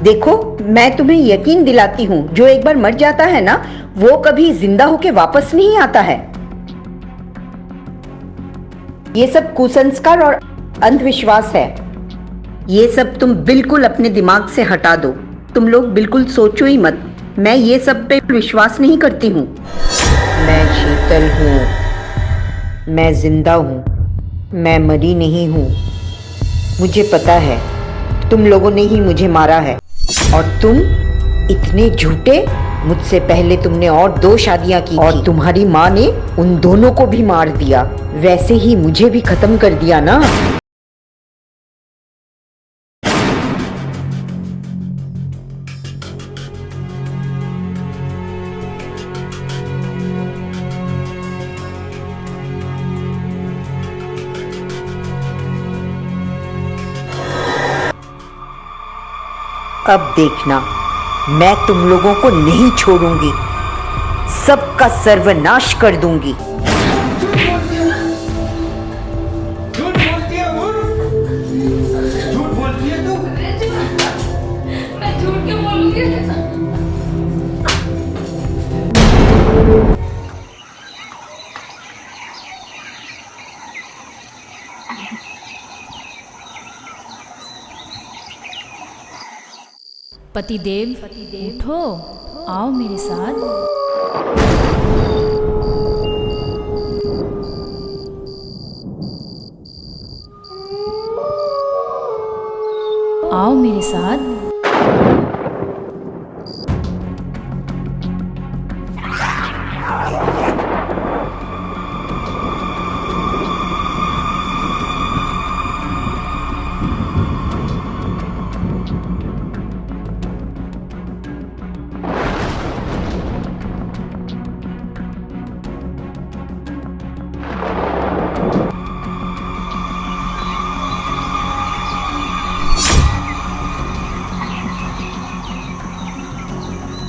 देखो, मैं तुम्हें यकीन दिलाती हूँ, जो एक बार मर जाता है ना, वो कभी जिंदा होके वापस नहीं आता है। ये सब कुसंस्कार और अंधविश्वास है। ये सब तुम बिल्कुल अपने दिमाग से हटा दो। तुम लोग बिल्कुल सोचो ही मत। मैं ये सब पे विश्वास नहीं करती हूँ। मैं शीतल हूँ। मैं जिंदा हूँ। मैं मरी नहीं हूँ। मुझे पता है तुम लोगों ने ही मुझे मारा है। और तुम इतने झूठे। मुझसे पहले तुमने और 2 शादियां की और तुम्हारी माँ ने उन दोनों को भी मार दिया। वैसे ही मुझे भी खत्म कर दिया ना। अब देखना, मैं तुम लोगों को नहीं छोड़ूंगी। सबका सर्वनाश कर दूंगी। झूठ बोलती है वो। झूठ बोलती है तू। मैं झूठ क्यों बोलूंगी? पतिदेव, उठो, आओ मेरे साथ। आओ मेरे साथ।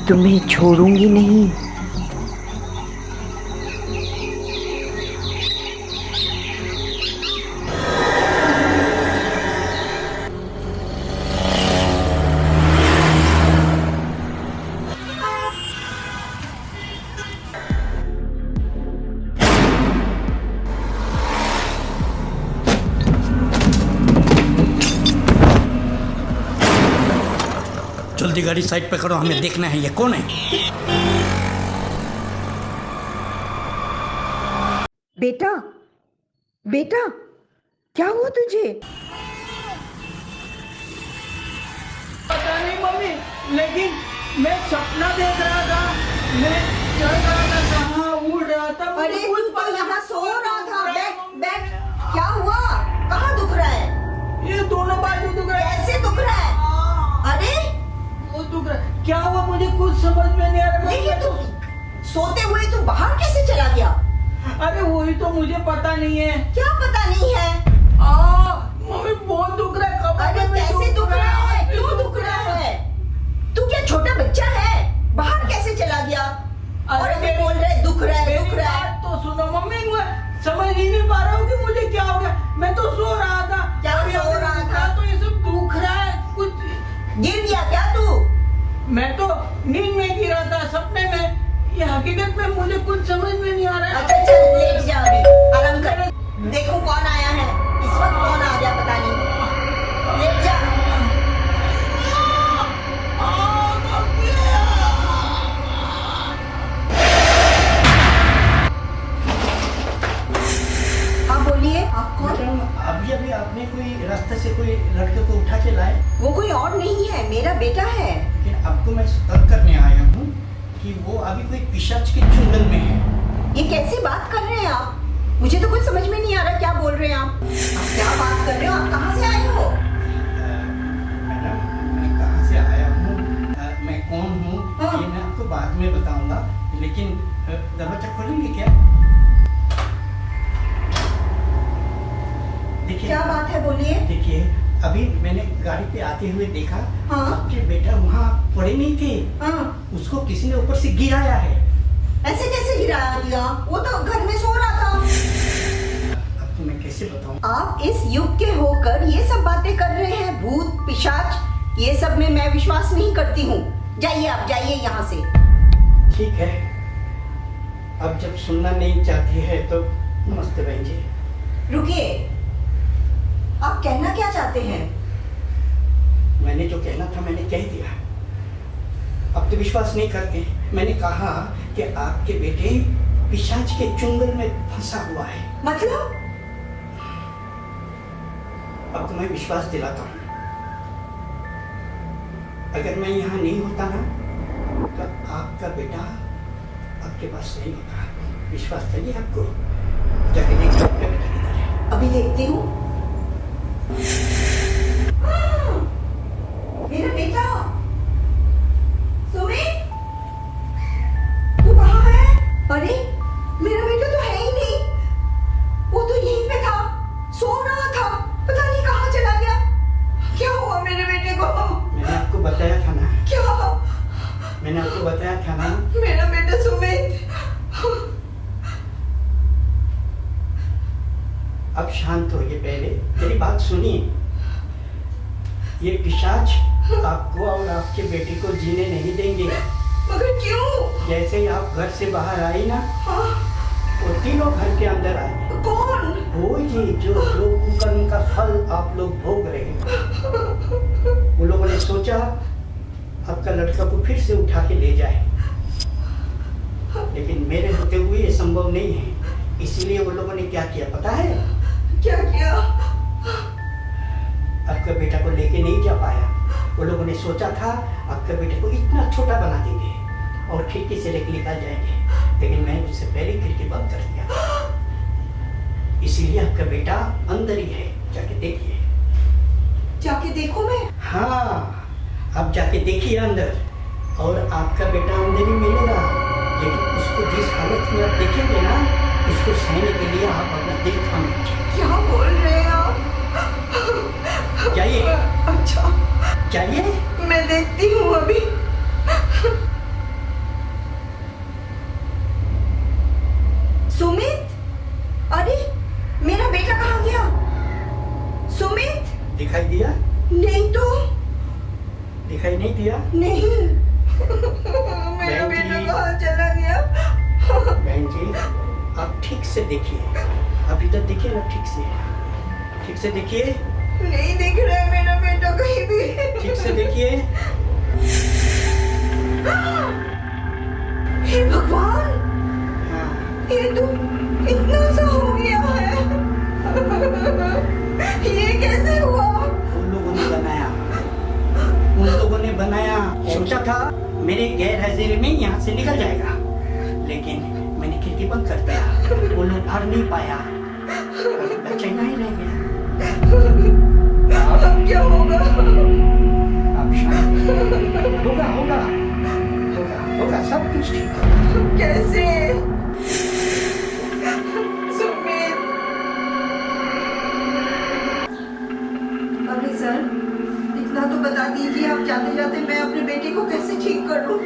तुम्हें छोड़ूंगी नहीं। जल्दी गाड़ी साइड पे करो, हमें देखना है ये कौन है। बेटा, बेटा, क्या हुआ तुझे? पता नहीं मम्मी, लेकिन मैं सपना देख रहा था। मैं चल रहा था, कहाँ उड़ रहा था। अरे तू तो यहाँ सो रहा था। बैठ बैठ। क्या हुआ? कहाँ दुख रहा है? ये दोनों बाजू दुख रहा है। कैसे दुख रहा है? अरे वो दुख रहा है। क्या हुआ मुझे कुछ समझ में नहीं आ रहा। लेकिन तू सोते हुए तू बाहर कैसे चला गया? अरे वही तो मुझे पता नहीं है। क्या पता नहीं है? मम्मी बहुत दुख रहा है। अरे कैसे दुख रहा है? क्यों दुख रहा है? तू क्या छोटा बच्चा है? बाहर कैसे चला गया? और अभी बोल रहे दुख रहा है, दुख रहा है। तो सुनो मम्मी, मैं समझ ही नहीं पा रहा हूँ कि मुझे क्या हो गया। मैं तो सो रहा था। क्या अभी सो अभी रहा उठा था? तो ये सब दुख रहा है कुछ। गिर गया क्या तू? मैं तो नींद में गिरा था, सपने में। ये हकीकत में मुझे कुछ समझ में नहीं आ रहा है। अच्छा चल लेट जा, अभी आराम कर। देखो कौन आया है। इस वक्त कौन आ गया पता नहीं। लेट जा। हाँ बोलिए, आप कौन? अभी अभी आपने कोई रास्ते से कोई लड़के को उठा के लाए, वो कोई और नहीं है, मेरा बेटा है। लेकिन आपको मैं सतर्क करने आया हूँ कि वो अभी कोई पिशाच के चुंगल में है। ये कैसी बात कर रहे हैं आप? मुझे तो कुछ समझ में नहीं आ रहा, क्या बोल रहे हैं आप? क्या बात कर रहे हो? आप कहाँ से आए हो? मैडम, मैं कहाँ से आया हूँ, मैं कौन हूँ, हाँ। ये मैं आपको बाद में बताऊंगा। लेकिन दरवाजा खोलेंगे क्या? देखिए, क्या बात है, बोलिए। देखिए, अभी मैंने गाड़ी पे आते हुए देखा, हाँ। आपके बेटा वहाँ पड़े नहीं थे। हाँ, उसको किसी ने ऊपर से गिराया है। ऐसे कैसे गिराया दिया? वो तो घर में सो रहा था। आपको मैं कैसे बताऊं? आप इस युग के होकर ये सब बातें कर रहे हैं? भूत पिशाच ये सब में मैं विश्वास नहीं करती हूँ। जाइए, आप जाइए यहाँ से। ठीक है, अब जब सुनना नहीं चाहती है तो नमस्ते बहन जी। रुकिए, आप कहना क्या चाहते हैं? मैंने जो कहना था मैंने कह दिया। अब तो विश्वास नहीं करते। मैंने कहा कि आपके बेटे पिशाच के चुंगल में फंसा हुआ है। मतलब? अब तो मैं विश्वास दिलाता हूँ। अगर मैं यहाँ नहीं होता ना तो आपका बेटा आपके पास नहीं होता। विश्वास चाहिए आपको? जाके देखिए आपका बेटा किधर है। अभी देखती हूँ। मेरा बेटा सुमित, तू कहाँ है? अरे मेरा बेटा तो है ही नहीं। वो तो यहीं पे था, सो रहा था, पता नहीं कहाँ चला गया। क्या हुआ मेरे बेटे को? मैंने आपको बताया था ना। क्या? मैंने आपको बताया था ना। मेरा बेटा सुमित। अब शांत होइए, पहले मेरी बात सुनिए। ये पिशाच आपको और आपके बेटे को जीने नहीं देंगे। मगर क्यों? जैसे ही आप घर से बाहर आई ना, हाँ? वो तीनों घर के अंदर आए। कौन? वो ये जो लोग कुकर्म का फल आप लोग भोग रहे हैं। वो लोगों ने सोचा आपका लड़का को फिर से उठा के ले जाए, लेकिन मेरे होते हुए ये संभव नहीं है। इसीलिए वो लोगों ने क्या किया पता है? क्या किया? आपका बेटा को लेके नहीं जा पाया। वो लोगों ने सोचा था आपके बेटे को इतना छोटा बना देंगे और खिड़की से लेके निकाल जाएंगे, लेकिन मैंने उससे पहले खिड़की बंद कर दिया। इसीलिए आपका बेटा अंदर ही है। जाके देखिए। जाके देखो मैं? हाँ, आप जाके देखिए अंदर, और आपका बेटा अंदर ही मिलेगा। लेकिन उसको जिस हालत में आप देखेंगे ना, उसको सहने के लिए आप अपना दिल थाम लीजिए। क्या बोल रहे हैं आप? जाइए। अच्छा, जाइए। मैं देखती हूँ अभी। सुमित, अरे मेरा बेटा कहाँ गया? सुमित, दिखाई दिया? नहीं तो। दिखाई नहीं दिया? नहीं। मेरा बेटा कहाँ चला गया? बहन जी, आप ठीक से देखिए। आप इधर देखिए ना, ठीक से देखिए। नहीं दिख रहा है मेरा बेटा कहीं भी। ठीक से देखिए। हे भगवान, हाँ, ये तो इतना सा हो गया है। ये कैसे हुआ? उन लोगों ने बनाया। उन लोगों ने बनाया। सोचा था मेरे गैर हाजिरी में यहाँ से निकल जाएगा, लेकिन मैंने खिड़की बंद कर दिया। वो लोग भर नहीं पाया, बच्चे नहीं रह गया। अब क्या होगा? आप शांत होगा, सब कुछ ठीक होगा। कैसे? सुमित, अरे सर, इतना तो बता दीजिए। आप जाते जाते मैं अपने बेटे को कैसे ठीक करूं?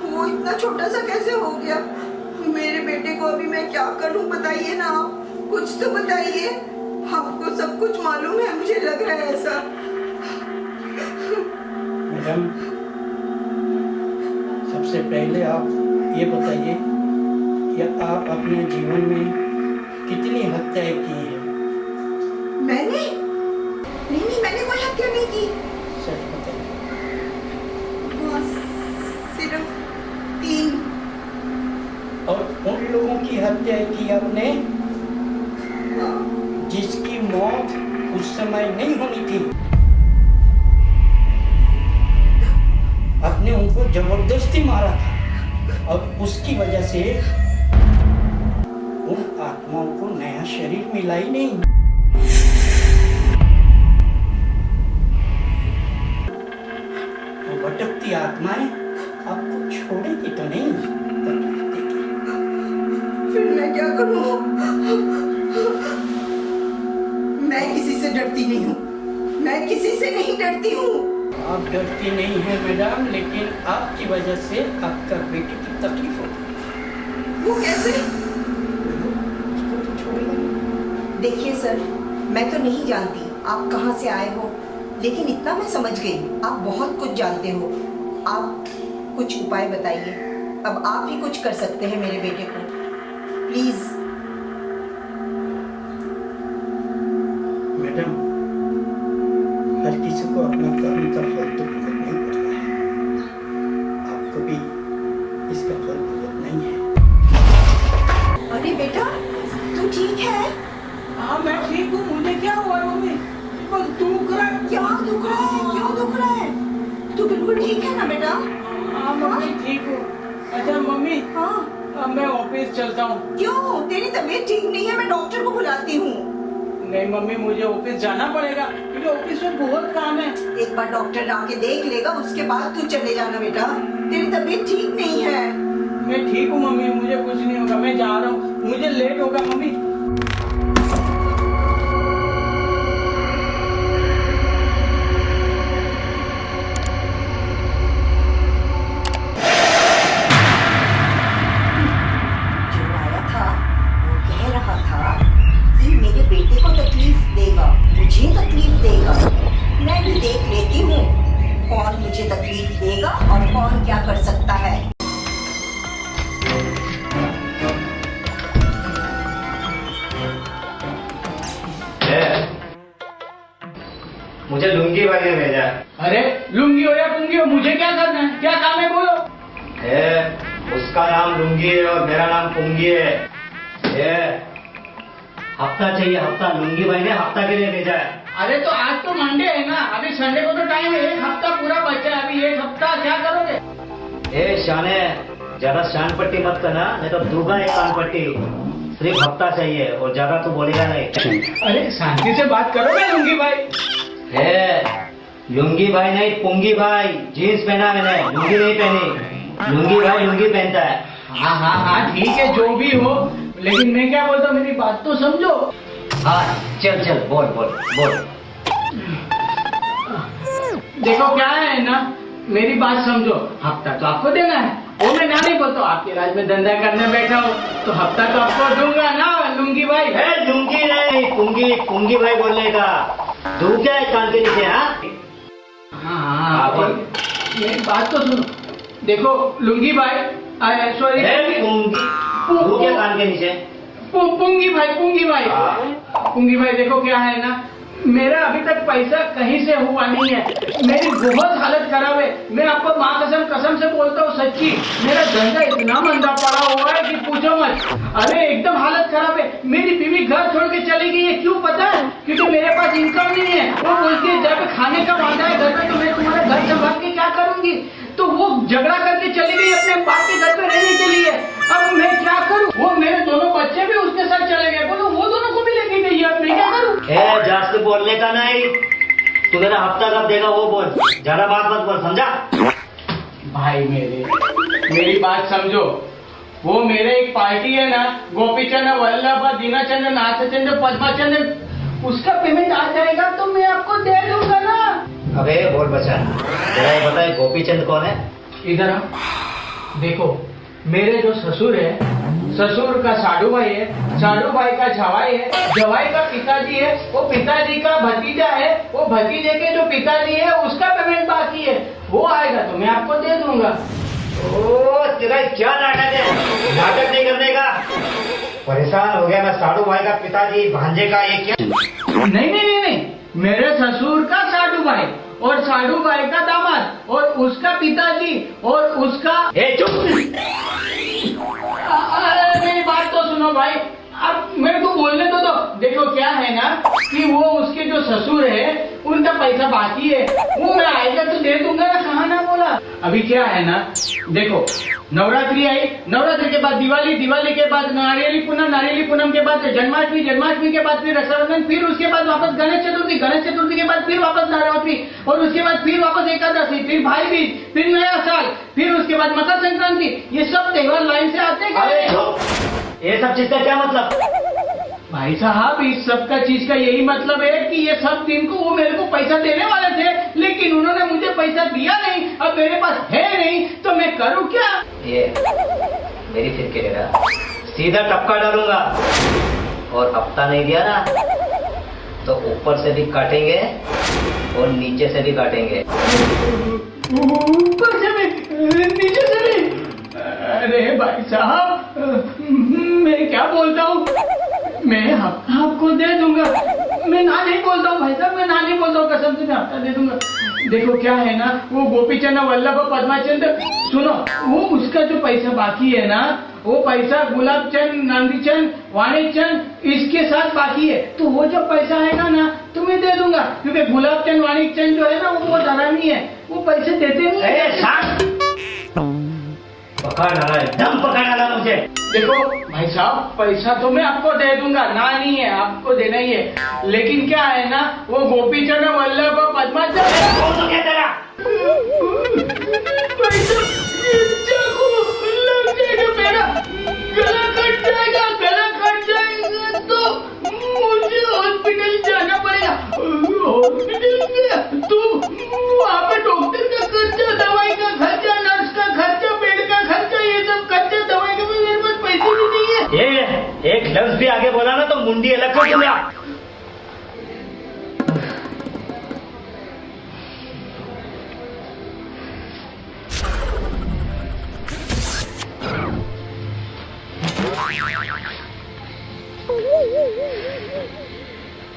वो इतना छोटा सा कैसे हो गया? मेरे बेटे को अभी मैं क्या करूं? बताइए ना आप, कुछ तो बताइए। आपको सब कुछ मालूम है, मुझे लग रहा है ऐसा। मैडम, सबसे पहले आप ये बताइए कि आप अपने जीवन में कितनी हत्याएं की हैं? मैंने? नहीं, मैंने कोई हत्या नहीं की। सच बताइए। बस सिर्फ 3। और उन लोगों की हत्या की आपने जिसकी मौत उस समय नहीं होनी थी। आपने उनको जबरदस्ती मारा था, और उसकी वजह से उन आत्माओं को नया शरीर मिला ही नहीं। वो भटकती आत्माएं आपको छोड़ेगी तो नहीं। फिर मैं क्या करूं? मैं किसी से डरती नहीं हूँ। मैं किसी से नहीं डरती हूँ। आप डरती नहीं हैं मैडम, लेकिन आपकी वजह से आपका बेटे की तकलीफ होगी। वो कैसे? उसको तो छोड़ेगा नहीं। देखिए सर, मैं तो नहीं जानती आप कहाँ से आए हो, लेकिन इतना मैं समझ गई, आप बहुत कुछ जानते हो। आप कुछ उपाय बताइए। अब आप ही कुछ कर सकते हैं मेरे बेटे को, प्लीज। मैडम, हर किसी को अपना कर्म का फल तो भुगतना ही पड़ता है। आपको भी इसका फल भुगतना ही है। अरे बेटा, तू ठीक है? हाँ मैं ठीक हूँ। मुझे क्या हुआ है मम्मी? बस दुख रहा है। क्या दुख रहा है? क्यों दुख रहा है? तू बिल्कुल ठीक है ना बेटा? हाँ मम्मी ठीक हूँ। अच्छा मम्मी, हाँ। अब मैं ऑफिस चलता हूँ। क्यों? तेरी तबीयत ठीक नहीं है, मैं डॉक्टर को बुलाती हूँ। नहीं मम्मी, मुझे ऑफिस जाना पड़ेगा क्योंकि ऑफिस में बहुत काम है। एक बार डॉक्टर आके देख लेगा, उसके बाद तू चले जाना बेटा। तेरी तबीयत ठीक नहीं है। मैं ठीक हूँ मम्मी, मुझे कुछ नहीं होगा। मैं जा रहा हूँ, मुझे लेट होगा मम्मी। जो आया था वो कह रहा था कि मेरे बेटे को तकलीफ देगा, मुझे तकलीफ देगा। मैं भी देख लेती हूँ कौन मुझे तकलीफ देगा और कौन क्या कर सकता है। मुझे लुंगी भाई ने भेजा है। अरे लुंगी हो या पुंगी हो, मुझे क्या करना है? क्या काम है बोलो। उसका नाम लुंगी है और मेरा नाम पुंगी है। हफ्ता चाहिए, हफ्ता। लुंगी भाई ने हफ्ता के लिए भेजा है। अरे तो आज तो मंडे है ना, अभी संडे को तो टाइम है। एक हफ्ता पूरा बचा है, अभी एक हफ्ता क्या करोगे? शाने, ज्यादा शान पट्टी मत करना, नहीं तो दूंगा एक कान पट्टी। सिर्फ हफ्ता चाहिए और ज्यादा तू बोलेगा नहीं। अरे शांति से बात करो ना लुंगी भाई। लुंगी भाई नहीं, पुंगी भाई। जीन्स पहना मैंने, लुंगी नहीं पहनी। लुंगी भाई लुंगी पहनता है। हाँ हाँ हाँ ठीक है, जो भी हो, लेकिन मैं क्या बोलता हूँ, मेरी बात तो समझो। हाँ चल चल, बोल बोल बोल। देखो क्या है ना, मेरी बात समझो। हफ्ता तो आपको देना है, वो मैं ना नहीं बोलता। आपके राज में धंधा करने बैठा हो तो हफ्ता तो आपको दूंगा ना लुंगी भाई। लुंगी नहीं, पुंगी। पुंगी भाई बोलने का। तू क्या है कान के नीचे? हाँ मेरी बात तो सुनो। देखो लुंगी भाई, सॉरी तू क्या कान के नीचे? पुंगी भाई, पुंगी भाई। पुंगी भाई देखो क्या है ना, मेरा अभी तक पैसा कहीं से हुआ नहीं है। मेरी बहुत हालत खराब है। मैं आपको माँ कसम से बोलता हूँ, सच्ची। मेरा धंधा इतना मंदा पड़ा हुआ है कि पूछो मत। अरे एकदम हालत खराब है। मेरी बीवी घर छोड़ के चली गई है। क्यों पता है? क्योंकि मेरे पास इनकम नहीं है। वो बोलती है जब खाने का वादा है घर में तो मैं तुम्हारा घर संभाल के क्या करूंगी। तो वो झगड़ा करके चली गई अपने बाप के घर पे रहने के लिए। अब मैं क्या करूं? वो मेरे दोनों बच्चे भी उसके साथ चले गए। बोलो वो दोनों को भी लेके गई है। अब मैं क्या करूं? जास्त बोलने का नहीं। तू मेरा हफ्ता कब देगा वो बोल, ज्यादा बात मत बोल, समझा? भाई मेरी बात समझो। वो मेरे एक पार्टी है ना, गोपीचंद, वल्लभ, दीनाचंद, नाथचंद, पद्माचंद, उसका पेमेंट आ जाएगा तो मैं आपको दे दूंगा ना। अबे बोल बचा, जरा ये बताए गोपीचंद कौन है? इधर आओ। देखो मेरे जो ससुर है, ससुर का साडू भाई है, साडू भाई का जवाई है, जवाई का पिताजी है, वो पिताजी का भतीजा है, वो भतीजे के जो पिताजी है उसका पेमेंट बाकी है। वो आएगा तो मैं आपको दे दूंगा। ओ तेरा क्या नाटक है? नाटक नहीं करने का। परेशान हो गया मैं। साडू भाई का पिताजी, भांजे का, ये क्या? नहीं, मेरे ससुर का साडू भाई और साडू भाई का दामाद और उसका पिताजी और उसका। चुप। मेरी बात तो सुनो भाई, अब मेरे को बोलने दो। देखो क्या है ना कि वो उसके जो ससुर है उनका पैसा बाकी है। वो मैं आएगा तो दे दूंगा ना, कहा ना बोला। अभी क्या है ना, देखो नवरात्रि आई, नवरात्रि के बाद दिवाली, दिवाली के बाद नारियली पूनम के बाद जन्माष्टमी, जन्माष्टमी के बाद फिर रक्षाबंधन, फिर उसके बाद वापस गणेश चतुर्थी, गणेश चतुर्थी के बाद फिर वापस नवरात्रि और उसके बाद फिर वापस एकादशी, फिर भाई बीज, फिर नया साल, फिर उसके बाद मकर संक्रांति। ये सब त्योहार लाइन से आते हैं। ये सब चीज का क्या मतलब? भाई साहब इस सब का चीज का यही मतलब है कि ये सब दिन को वो मेरे को पैसा देने वाले थे, लेकिन उन्होंने मुझे पैसा दिया नहीं। अब मेरे पास है नहीं तो मैं करूँ क्या? ये मेरी फिर के सीधा टपका डालूंगा। और हफ्ता नहीं दिया ना तो ऊपर से भी काटेंगे और नीचे से भी काटेंगे। ऊपर से भी नीचे से भी। अरे भाई साहब, मैं क्या बोलता हूँ, मैं आपको दे दूंगा। मैं ना नहीं बोलता हूँ भाई साहब, मैं ना नहीं बोलता हूँ, कसम से मैं हफ्ता दे दूंगा। देखो क्या है ना, वो गोपीचंद वल्लभ पद्माचंद, सुनो, वो उसका जो पैसा बाकी है ना, वो पैसा गुलाब चंद, नंदी चंद, वाणी चंद इसके साथ बाकी है। तो वो जब पैसा आएगा ना तो मैं दे दूंगा, क्योंकि गुलाब चंद वाणी चंद जो है ना वो बहुत हरामी है, वो पैसे देते नहीं है। पकड़ डाला, एकदम पकड़ डाला मुझे। देखो भाई साहब, पैसा तो मैं आपको दे दूंगा, ना नहीं है, आपको देना ही है, लेकिन क्या है ना, वो गोपीचंद वल्लभ पद्माचंद कौन तो क्या तेरा? पैसा लग जाएगा, मेरा गला कट जाएगा, गला कट जाएगा तो मुझे हॉस्पिटल जाना पड़ेगा। हॉस्पिटल में तो वहाँ पे डॉक्टर का खर्चा, दवाई का खर्चा, नर्स का खर्चा, बेड का खर्चा, ये सब खर्चा, दवाई का भी मेरे पास पैसे भी नहीं है। ये एक लफ्ज भी आगे बोला ना तो मुंडी अलग कर दूंगा।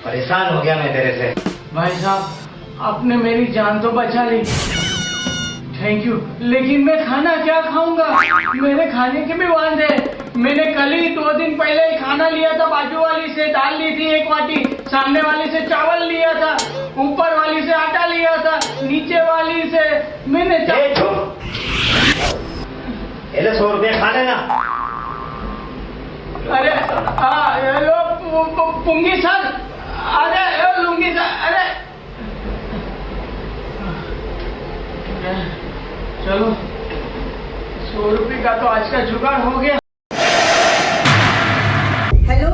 परेशान हो गया मैं तेरे से। भाई साहब, आपने मेरी जान तो बचा ली, थैंक यू, लेकिन मैं खाना क्या खाऊंगा? मेरे खाने के भी वांदे हैं। मैंने कल ही 2 दिन पहले ही खाना लिया था, बाजू वाली से दाल ली थी 1 वाटी, सामने वाली से चावल लिया था, ऊपर वाली से आटा लिया था, नीचे वाली से मैंने ये 100 रुपया खा लेना। अरे हेलो पुंगी सर, अरे लुंगी सर, अरे चलो 100 रुपये का तो आज का जुगाड़ हो गया। हेलो,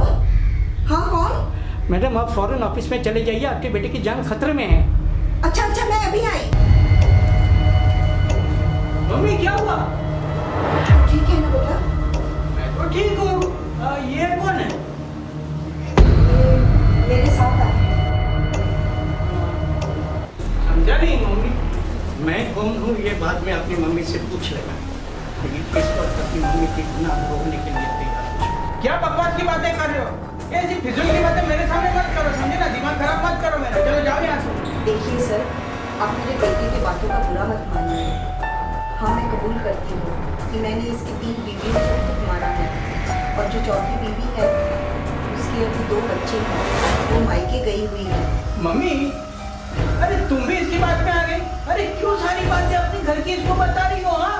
हाँ कौन? मैडम आप फौरन ऑफिस में चले जाइए, आपके बेटे की जान खतरे में है। अच्छा अच्छा, मैं अभी आई। मम्मी क्या हुआ? ठीक है ना बेटा? मैं तो ठीक हूँ। ये कौन है? मेरे साथ आए। समझा नहीं मम्मी, मैं कौन हूँ ये बात में अपनी मम्मी से पूछ लेना, लेकिन इस वक्त अपनी मम्मी की गुनाह रोकने के लिए तैयार। क्या बकवास की बातें कर रहे हो? ये ऐसी फिजूल की बातें मेरे सामने मत करो, समझे ना? दिमाग खराब मत करो मेरा। चलो जाओ यहाँ से। देखिए सर, आप मेरे बेटे की बातों का बुरा मत मानिए। हाँ, मैं कबूल करती हूँ कि मैंने इसकी 3 बीवियों को खुद मारा है, और जो चौथी बीवी है उसके अभी 2 बच्चे हैं, वो मायके गई हुई है। मम्मी, अरे तुम भी इसकी बात में आ गई? अरे क्यों सारी बातें अपने घर की इसको बता रही हो? हाँ,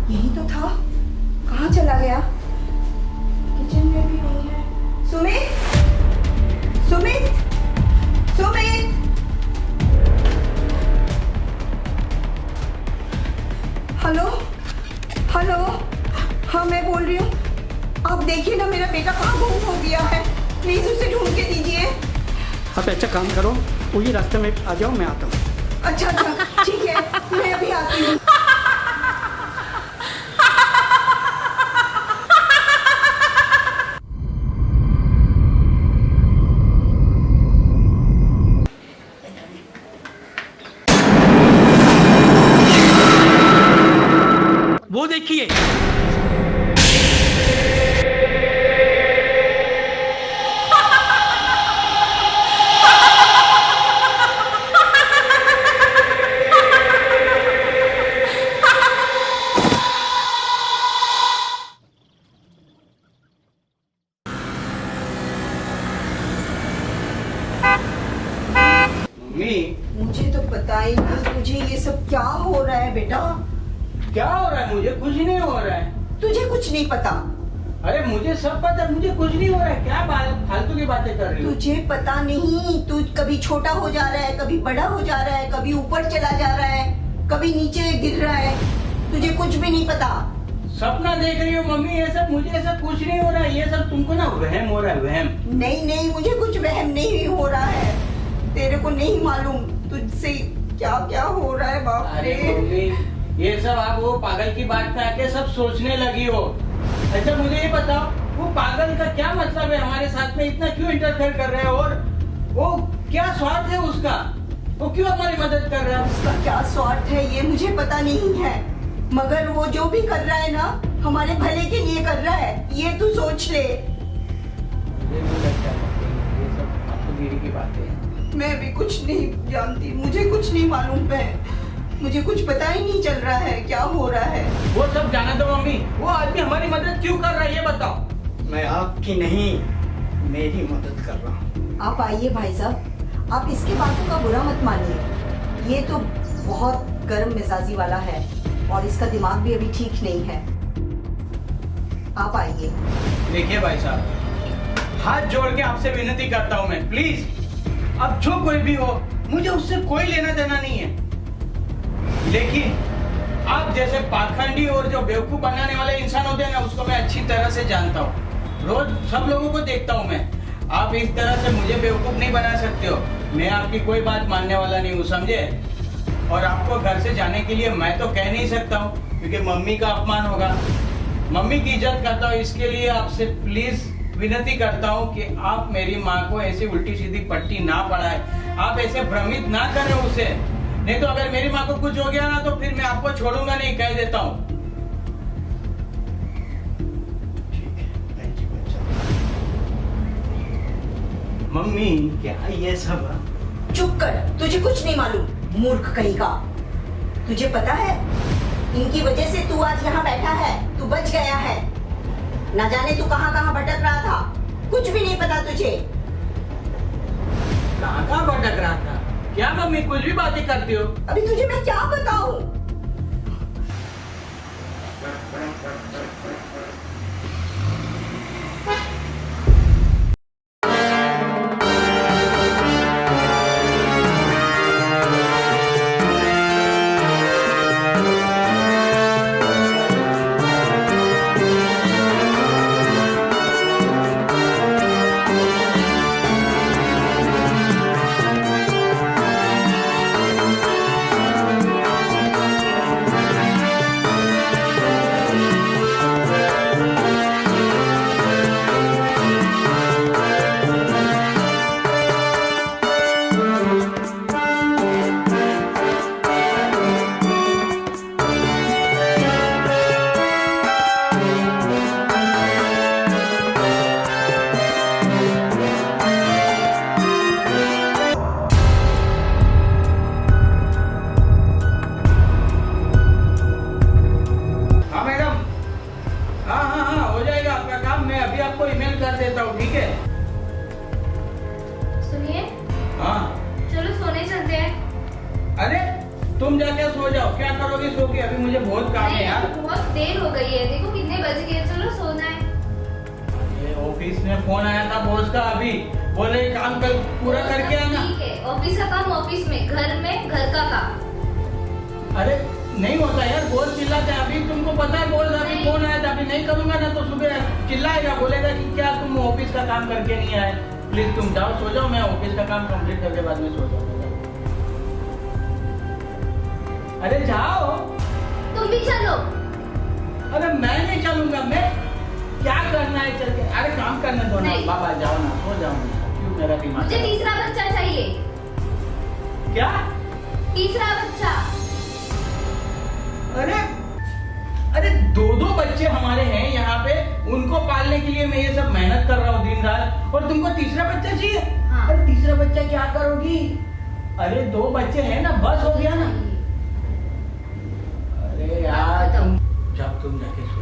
यही तो था, कहाँ चला गया? किचन में भी नहीं है। सुमित, सुमित, सुमित, हेलो हेलो, हाँ मैं बोल रही हूँ। आप देखिए ना, मेरा बेटा कहाँ गुम हो गया है, प्लीज उसे ढूंढ के दीजिए। आप अच्छा काम करो, वही रास्ते में आ जाओ, मैं आता हूँ। अच्छा अच्छा ठीक है, मैं अभी आती हूँ। वो देखिए, मुझे तो पता ही नहीं, तुझे ये सब क्या हो रहा है बेटा? क्या हो रहा है? मुझे कुछ नहीं हो रहा है। तुझे कुछ नहीं पता? अरे मुझे सब पता, मुझे कुछ नहीं हो रहा है। क्या फालतू की बातें कर रही हो? तुझे पता नहीं, तू कभी छोटा हो जा रहा है, कभी बड़ा हो जा रहा है, कभी ऊपर चला जा रहा है, कभी नीचे गिर रहा है, तुझे कुछ भी नहीं पता। सपना देख रही हो मम्मी? ये सब मुझे ऐसा कुछ नहीं हो रहा है, ये सब तुमको ना वहम हो रहा है, वहम। नहीं नहीं, मुझे कुछ वहम नहीं हो रहा है, तेरे को नहीं मालूम तुझसे क्या क्या हो रहा है। बाप अरे रे, मम्मी, ये सब आप वो पागल की बात पे आके सब सोचने लगी हो। अच्छा मुझे ये बताओ, वो पागल का क्या मतलब है हमारे साथ में, इतना क्यों इंटरफेयर कर रहे हैं? और वो क्या स्वार्थ है उसका? वो क्यों हमारी मदद कर रहा है? उसका क्या स्वार्थ है ये मुझे पता नहीं है, मगर वो जो भी कर रहा है ना हमारे भले के लिए कर रहा है, ये तू सोच ले। मुझे भी लगता है ये सब अफगिरी की बातें हैं। मैं भी कुछ नहीं जानती, मुझे कुछ नहीं मालूम है, मुझे कुछ पता ही नहीं चल रहा है क्या हो रहा है। वो सब जाने दो मम्मी, वो आदमी हमारी मदद क्यों कर रहा है ये बताओ। मैं आपकी नहीं, मेरी मदद कर रहा हूँ। आप आइए भाई साहब, आप इसके बातों का बुरा मत मानिए, ये तो बहुत गर्म मिजाजी वाला है और इसका दिमाग भी अभी ठीक नहीं है। आप आइए। देखिए भाई साहब, हाथ जोड़ के आपसे विनती करता हूँ मैं, प्लीज अब जो कोई भी हो मुझे उससे कोई लेना देना नहीं है, लेकिन आप जैसे पाखंडी और जो बेवकूफ बनाने वाले इंसान होते हैं ना, उसको मैं अच्छी तरह से जानता हूँ, रोज सब लोगों को देखता हूँ मैं। आप इस तरह से मुझे बेवकूफ नहीं बना सकते हो, मैं आपकी कोई बात मानने वाला नहीं हूँ, समझे? और आपको घर से जाने के लिए मैं तो कह नहीं सकता हूँ क्योंकि मम्मी का अपमान होगा, मम्मी की इज्जत करता हूँ, इसके लिए आपसे प्लीज विनती करता हूँ कि आप मेरी माँ को ऐसी उल्टी सीधी पट्टी ना पड़ाए, आप ऐसे भ्रमित ना करें उसे, नहीं तो अगर मेरी माँ को कुछ हो गया ना तो फिर मैं आपको छोड़ूंगा नहीं, कह देता हूँ। ठीक है, थैंक यू बच्चा। मम्मी क्या ये सब? चुप कर, तुझे कुछ नहीं मालूम, मूर्ख कहीं का। तुझे पता है इनकी वजह से तू आज यहाँ बैठा है, तू बच गया है, ना जाने तू कहाँ कहाँ भटक रहा था, कुछ भी नहीं पता तुझे। कहाँ कहाँ भटक रहा था? क्या मम्मी कुछ भी बातें करती हो? अभी तुझे मैं क्या बताऊं? हाँ मैडम, हाँ हाँ हाँ हो जाएगा आपका काम, मैं अभी आपको ईमेल कर देता हूँ, ठीक है? सुनिए, हाँ। चलो सोने चलते हैं। अरे तुम जाके सो जाओ, क्या करोगे सो के? अभी मुझे बहुत काम है नहीं, यार। बहुत देर हो गई है, देखो कितने बज गए, चलो सोना है। ये ऑफिस में फोन आया था बॉस का, अभी बोले काम कल पूरा करके आना। ठीक है, ऑफिस का काम ऑफिस में, घर में घर का काम। अरे नहीं होता यार, बॉस चिल्लाते हैं, अभी तुमको पता है बॉस अभी नहीं। फोन आया था, अभी नहीं करूंगा ना तो सुबह चिल्लाएगा, बोलेगा कि क्या तुम ऑफिस का काम करके नहीं आए। प्लीज तुम जाओ सो जाओ, मैं ऑफिस का काम कंप्लीट करके बाद में सो जाऊंगा। अरे जाओ। तुम भी चलो। अरे मैं नहीं चलूंगा, मैं क्या करना है चल के? अरे काम करने दो ना नहीं। बाबा, जाओ ना, सो जाओ ना, क्यों मेरा दिमाग मुझे तीसरा बच्चा चाहिए। क्या? तीसरा बच्चा। अरे अरे दो बच्चे हमारे हैं यहाँ पे, उनको पालने के लिए मैं ये सब मेहनत कर रहा हूँ दिन रात, और तुमको तीसरा बच्चा चाहिए? हाँ। अरे तीसरा बच्चा क्या करोगी? अरे 2 बच्चे हैं ना, बस हो गया ना। अरे यार तुम जाओ, तुम जाके सो।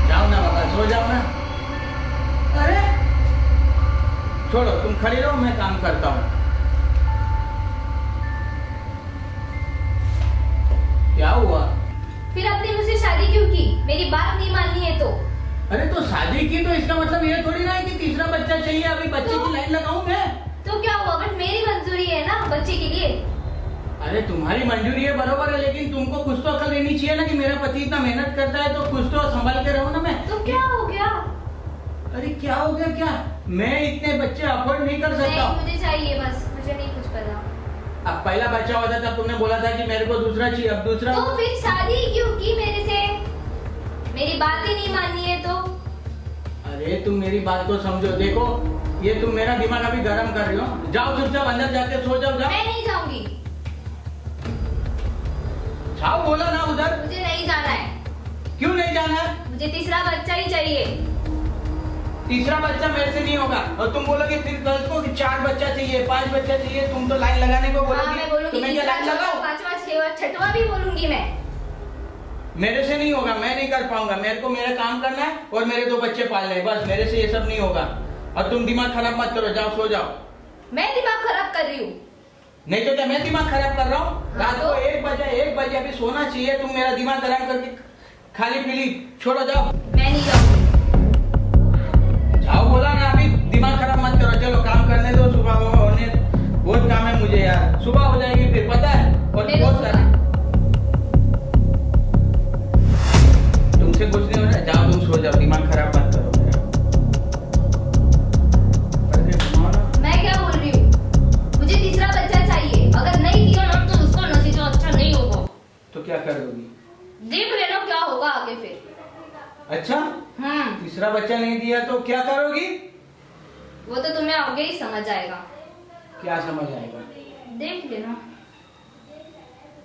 जाओ ना बाबा, सो जाओ ना। अरे छोड़ो, तुम खड़ी रहो, मैं काम करता हूँ। क्या हुआ? फिर आपने मुझसे शादी क्यों की? मेरी बात नहीं माननी है तो? अरे तो शादी की तो इसका मतलब ये थोड़ी ना है कि तीसरा बच्चा चाहिए, अभी बच्चे की लाइन लगाऊं मैं? तो क्या हुआ, बट मेरी मंजूरी है ना बच्चे के लिए। अरे तुम्हारी मंजूरी है बरोबर है, लेकिन तुमको कुछ तो अकल देनी चाहिए ना कि मेरा पति इतना मेहनत करता है तो कुछ तो संभाल के रहो ना। मैं तो क्या हो गया? अरे क्या हो गया क्या? मैं इतने बच्चे अफोर्ड नहीं कर सकता। नहीं, मुझे चाहिए बस, मुझे नहीं कुछ पता। अब पहला बच्चा होता तब तुमने बोला था कि मेरे को दूसरा चाहिए, अब दूसरा। तो फिर शादी क्यों की मेरे से? मेरी बात ही नहीं माननी है तो? अरे तुम मेरी बात को समझो। देखो ये तुम मेरा दिमाग अभी गर्म कर रही हो। जाओ चुपचाप अंदर जाके सो जाओ। जाओ मैं नहीं जाऊंगी। जाओ, बोला ना उधर। मुझे नहीं जाना है। क्यों नहीं जाना? मुझे तीसरा बच्चा ही चाहिए। तीसरा बच्चा मेरे से नहीं होगा। और तुम बोलोगे फिर कल को कि 4 बच्चा चाहिए, 5 बच्चा चाहिए। तुम तो लाइन लगाने को हाँ, बोलोगी। मैं बोलूंगी तुम्हें क्या तीसरा, लाइन चौथा, लगाओ? पांचवा, छठवा, छठवा भी बोलूंगी मैं। मेरे से नहीं होगा, मैं नहीं कर पाऊंगा। मेरे को मेरा काम करना है और मेरे 2 बच्चे पालने हैं, बस। मेरे से ये सब नहीं होगा। और तुम दिमाग खराब मत करो, जाओ सो जाओ। मैं दिमाग खराब कर रही हूँ? नहीं तो क्या मैं दिमाग खराब कर रहा हूँ? हाँ, रात को 1 बजे अभी सोना चाहिए। तुम मेरा दिमाग खराब करके खाली पीली छोड़ो। जाओ। मैं नहीं जाऊंगी। जाओ, बोला ना अभी। दिमाग खराब मत करो, चलो काम करने दो। सुबह होने बहुत काम है मुझे यार। सुबह हो जाएगी फिर, पता है। और मेरे बहुत को सारा तुमसे कुछ नहीं हो रहा है। जाओ तुम सो जाओ, दिमाग खराब मत करो मेरा। अरे घुमाओ ना। मैं क्या बोल रही हूँ? मुझे तीसरा बच्चा चाहिए। अगर नहीं दिया ना तो उसका नतीजा अच्छा नहीं होगा। तो क्या करोगी? देख लेना क्या होगा आगे फिर। अच्छा, हम्म, तीसरा बच्चा नहीं दिया तो क्या करोगी? वो तो तुम्हें आगे ही समझ आएगा। क्या समझ आएगा? देख लेना।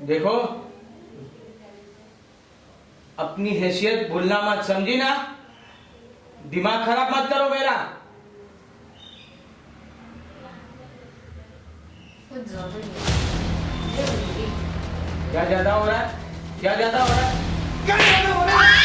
देखो, अपनी हैसियत भूलना मत, समझी ना? दिमाग खराब मत करो मेरा। कुछ ज्यादा नहीं। क्या ज्यादा हो रहा है? क्या ज्यादा हो रहा है? क्या ज्यादा हो रहा है?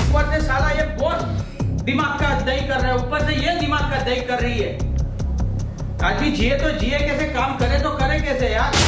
ऊपर से साला ये बहुत दिमाग का दही कर रहा है। ऊपर से ये दिमाग का दही कर रही है। आदमी जिए तो जिए कैसे, काम करे तो करे कैसे यार?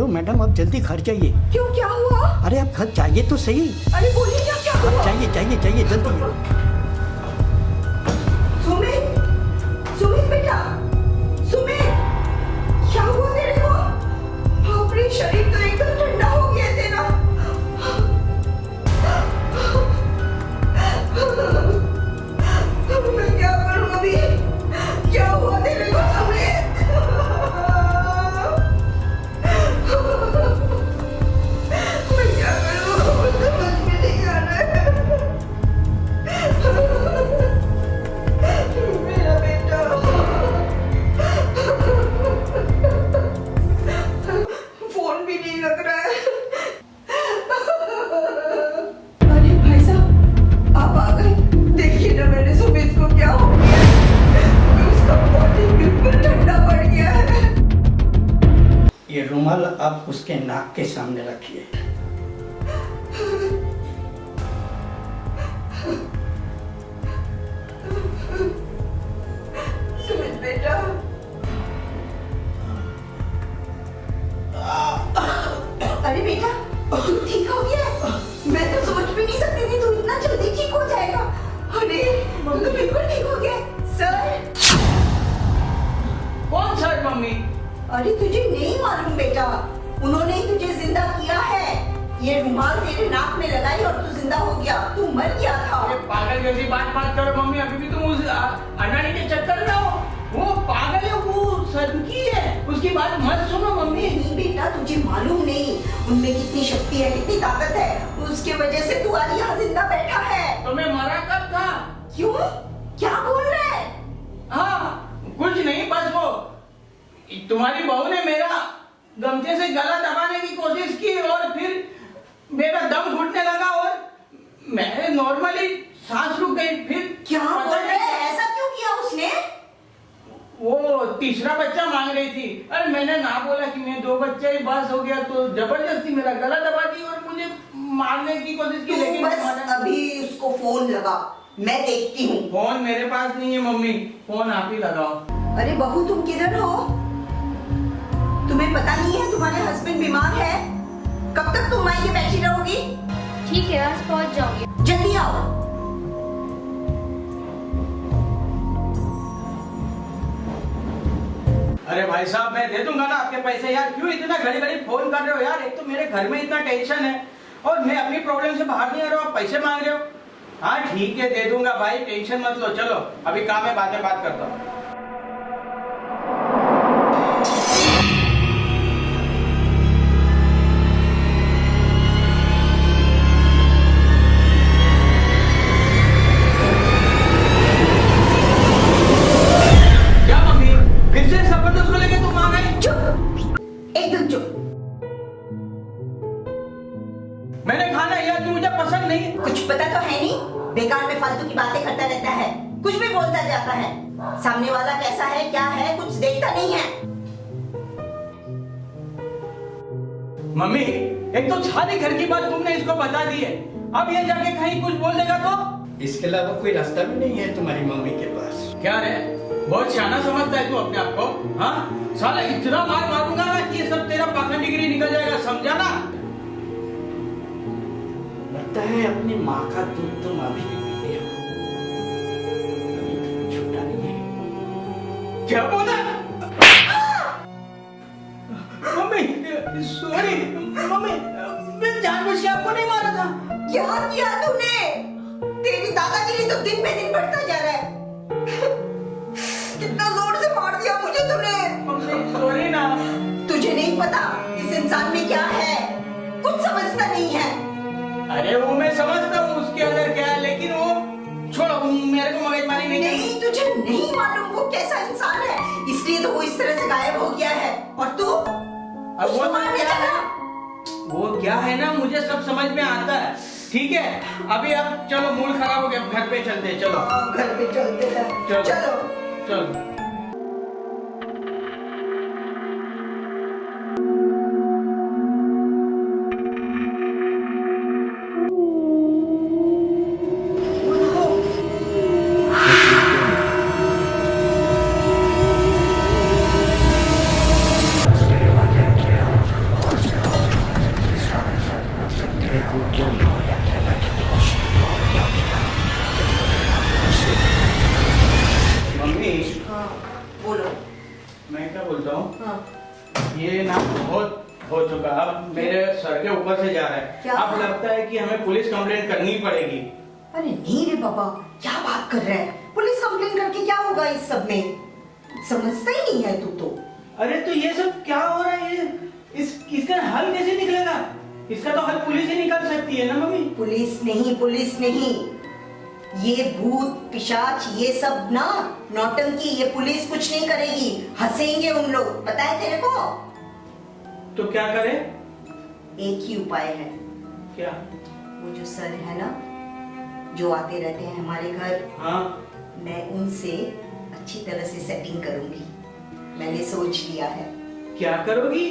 मैडम अब जल्दी घर जाइए। क्यों, क्या हुआ? अरे अब घर जाइए तो सही। अरे बोलिए ना क्या हुआ? जाइए जाइए जाइए जल्दी। सुमित, सुमित बेटा, सुमित, क्या हुआ तेरे को? बाप रे, शरीर तो एकदम ठंडा हो गया तेरा। आप उसके नाक के सामने रखिए। सुमित बेटा, अरे बेटा तू ठीक हो गया? मैं तो सोच भी नहीं सकती थी तू इतना जल्दी ठीक हो जाएगा। अरे तू तो बिल्कुल ठीक हो गया। सर, कौन सर मम्मी? अरे तुझे नहीं मालूम बेटा, उन्होंने ही तुझे जिंदा किया है। ये रुमाल तेरे नाक में लगाई और तू जिंदा हो गया। तू मर गया था। अरे पागल जैसी बात करो मम्मी, अभी भी तुम उस अडानी के चक्कर में हो। वो पागल है, वो सदकी है, उसकी बात मत सुनो मम्मी। नहीं बेटा, तुझे मालूम नहीं उनमें कितनी शक्ति है, कितनी ताकत है। उसके वजह से तू आज यहाँ जिंदा बैठा है। तो मैं मरा कब था? क्यों? क्या बोल रहा है? हाँ कुछ नहीं, बस वो तुम्हारी बहू ने मेरा गमछे से गला दबाने की कोशिश की और फिर मेरा दम घुटने लगा और मैं नॉर्मली सांस रुक गई। फिर क्या बोल रहे हैं? ऐसा क्यों किया उसने? वो तीसरा बच्चा मांग रही थी। अरे मैंने ना बोला कि मैं 2 बच्चे ही बस हो गया, तो जबरदस्ती मेरा गला दबा दी और मुझे मारने की कोशिश की। तू लेकिन बस अभी उसको फोन लगा, मैं देखती हूँ। फोन मेरे पास नहीं है मम्मी, फोन आप ही लगाओ। अरे बहू, तुम किधर हो? तुम्हें पता नहीं है तुम्हारे हस्बैंड बीमार है? कब तक तुम मायके बैठी रहोगी? ठीक है, आज पहुंच जाऊंगी। जल्दी आओ। अरे भाई साहब, मैं दे दूंगा ना आपके पैसे। यार क्यों इतना घड़ी घड़ी फोन कर रहे हो यार? एक तो मेरे घर में इतना टेंशन है और मैं अपनी प्रॉब्लम से बाहर नहीं आ रहा हूँ, आप पैसे मांग रहे हो। हाँ ठीक है, दे दूंगा भाई, टेंशन मत लो। चलो अभी काम है, बाद में बात करता हूँ। क्या मम्मी, फिर से जबरदस्त को लेके तुम आ गई? चुप, एकदम चुप। मैंने खाना यार, तू मुझे पसंद नहीं। कुछ पता तो है नहीं, बेकार में फालतू की बातें करता रहता है, कुछ भी बोलता जाता है। सामने वाला कैसा है, क्या है, कुछ देखता नहीं है। मम्मी, एक तो सारी घर की बात तुमने इसको बता दी है, अब ये जाके कहीं कुछ बोल देगा तो? इसके अलावा कोई रास्ता भी नहीं है तुम्हारी मम्मी के पास। क्या रे, बहुत सियाना समझता है तू अपने आप को? हाँ साला, इतना मार मारूंगा ना कि ये सब तेरा पाखंड डिग्री निकल जाएगा, समझा ना? लगता है अपनी माँ का दूध तुम अभी भी पीते हो, अभी तक छूटा नहीं है। क्या बोला? मम्मी सॉरी मम्मी, मैं जानबूझ के आपको नहीं मारा था। क्या किया तूने? तेरी दादागिरी तो दिन में दिन बढ़ता जा रहा है। कितना जोर से मार दिया मुझे तूने। मम्मी सॉरी ना। तुझे नहीं पता इस इंसान में क्या है, कुछ समझता नहीं है। अरे वो मैं समझता हूँ उसके अंदर क्या है, लेकिन वो छोड़ो, मेरे को मगजमारी नहीं करनी। नहीं, तुझे नहीं मालूम वो कैसा इंसान है, इसलिए तो वो इस तरह से गायब हो गया है। और तू अब वो उसको मारने क्या है? चला। वो क्या है ना, मुझे सब समझ में आता है। ठीक है, अभी आप चलो, मूड खराब हो गया, घर पे चलते हैं, चलो। घर पे चलते हैं। चलो। चलो। चलो। मम्मी, हाँ, बोलो। मैं क्या बोलता हूँ, हाँ। ये ना बहुत हो चुका, अब मेरे सर के ऊपर से जा रहा है। क्या? अब लगता है कि हमें पुलिस कंप्लेंट करनी पड़ेगी। अरे नहीं रे बाबा, क्या बात कर रहा है? पुलिस कंप्लेन करके क्या होगा इस सब में? समझता ही नहीं है तू तो। अरे तो ये सब क्या हो रहा है? ये इसका हल कैसे निकलेगा? इसका तो हल पुलिस ही निकाल सकती है ना मम्मी? पुलिस नहीं, ये भूत पिशाच ये सब ना नौटंकी, ये पुलिस कुछ नहीं करेगी। हंसेंगे उन लोग, पता है तेरे को? तो क्या करे? एक ही उपाय है। क्या? वो जो सर है ना, जो आते रहते हैं हमारे घर, हाँ, मैं उनसे अच्छी तरह से सेटिंग करूंगी। मैंने सोच लिया है। क्या करोगी?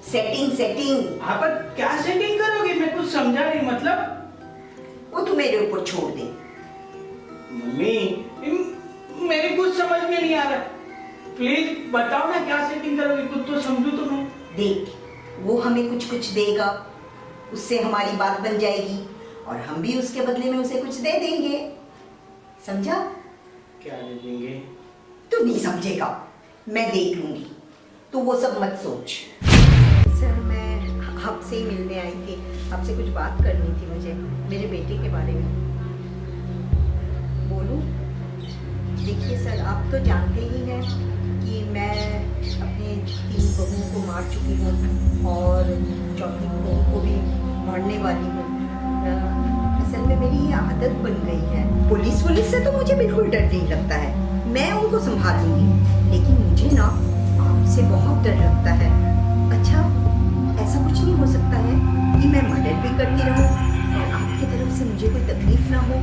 Setting setting. हाँ पर क्या सेटिंग करोगे, मैं कुछ समझा नहीं मतलब। वो तो मेरे ऊपर छोड़ दे। मम्मी मेरे कुछ समझ में नहीं आ रहा, प्लीज बताओ ना क्या सेटिंग करोगे, कुछ तो समझू तो मैं। देख, वो हमें कुछ कुछ देगा, उससे हमारी बात बन जाएगी और हम भी उसके बदले में उसे कुछ दे देंगे, समझा? क्या दे देंगे? तू नहीं समझेगा, मैं देख लूंगी, तू वो सब मत सोच। सर मैं आपसे ही मिलने आई थी, आपसे कुछ बात करनी थी मुझे, मेरे बेटे के बारे में। बोलूं? देखिए सर, आप तो जानते ही हैं कि मैं अपने 3 बहुओं को मार चुकी हूँ और चौथी बहू को भी मारने वाली हूँ। असल में मेरी ये आदत बन गई है। पुलिस से तो मुझे बिल्कुल डर नहीं लगता है, मैं उनको संभाल लूंगी, लेकिन मुझे ना आपसे बहुत डर लगता है। अच्छा, ऐसा कुछ नहीं हो सकता है कि मैं मर्डर भी करती रहूं और आपकी तरफ से मुझे कोई तकलीफ ना हो?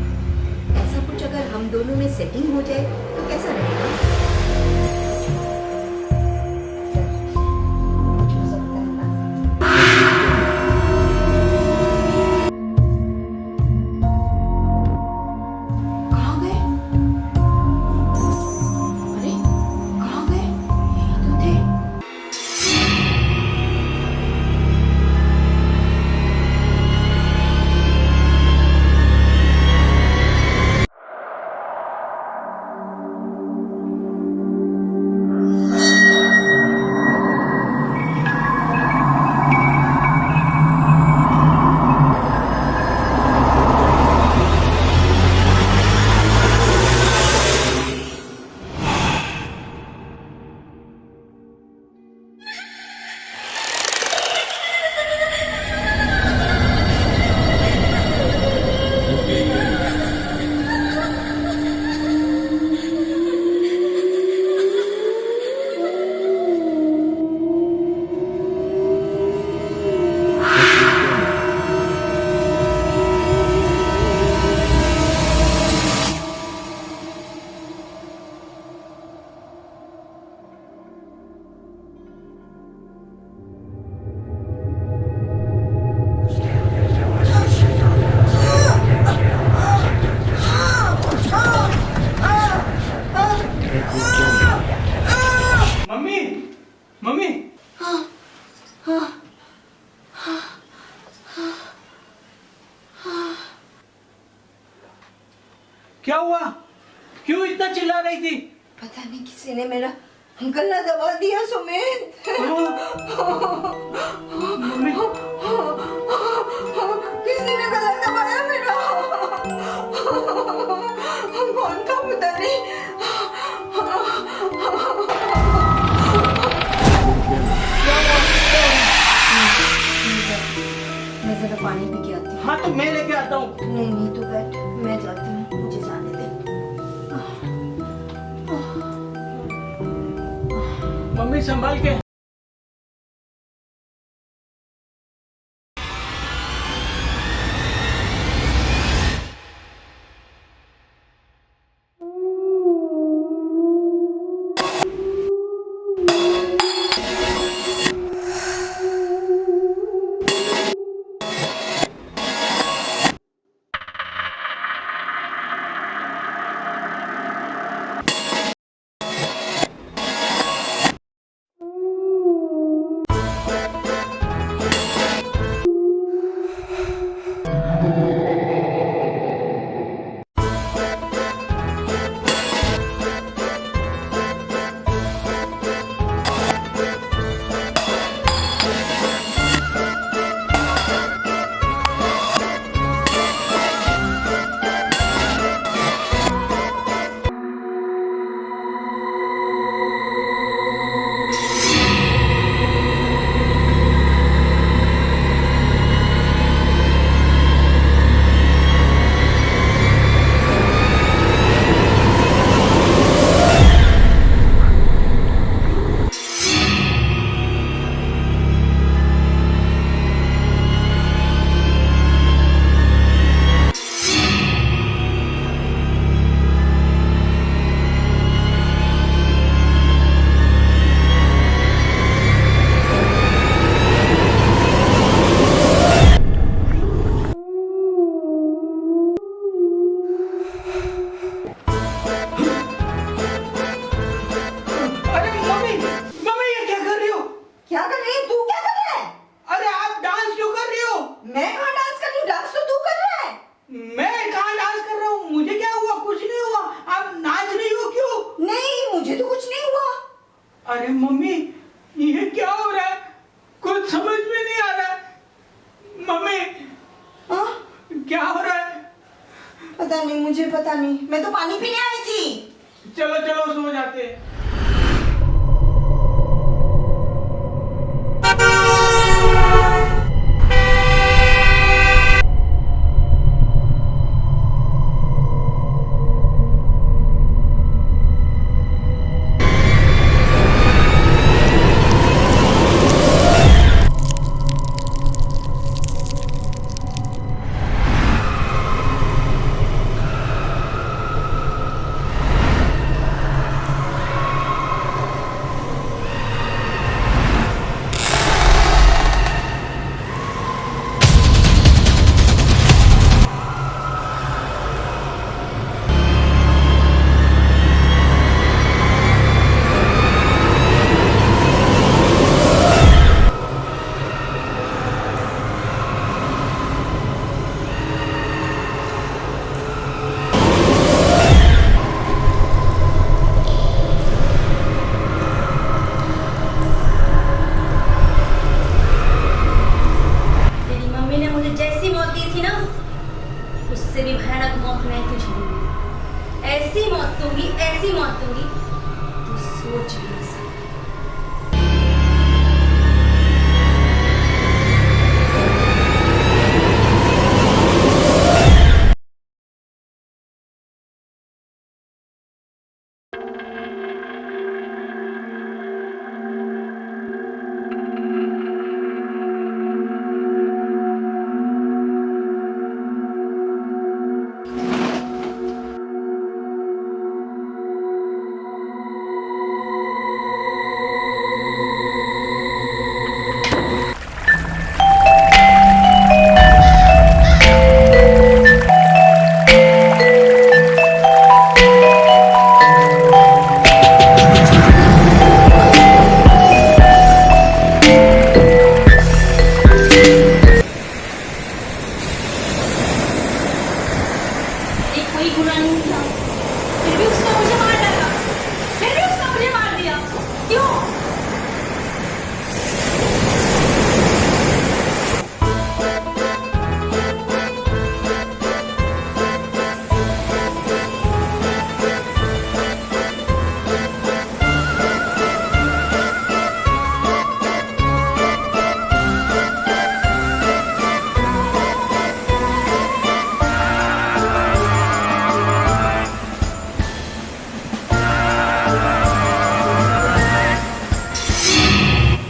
ऐसा कुछ अगर हम दोनों में सेटिंग हो जाए तो कैसा रहेगा? कुछ हो सकता है ना? कहाँ गए? अरे कहाँ गए? यही तो थे। मम्मी मम्मी क्या हुआ, क्यों इतना चिल्ला रही थी? पता नहीं किसी ने मेरा गला दबा दिया सुमित। मम्मी किसी ने गला दबाया मेरा। कौन था पता नहीं। मैं जरा पानी पी के आती हूँ। हाँ तो मैं लेके आता हूँ। नहीं नहीं, तू बैठ, मैं जाती हूँ, मुझे जाने दे। मम्मी संभाल के। मुझे तो कुछ नहीं हुआ। अरे मम्मी, ये क्या हो रहा है? कुछ समझ में नहीं आ रहा है। मम्मी, हाँ? क्या हो रहा है? पता नहीं, मुझे पता नहीं, मैं तो पानी पीने आई थी। चलो चलो सो जाते हैं। तेरी मम्मी ने मुझे जैसी मौत दी थी ना, उससे भी भयानक मौत मैं तुझे दूंगी। ऐसी मौत दूंगी, ऐसी मौत दूंगी, तू सोच भी नहीं सकती। कोई गुनाह नहीं था, फिर भी उसने मुझे मार डाला, फिर भी उसने मुझे मार दिया। क्यों?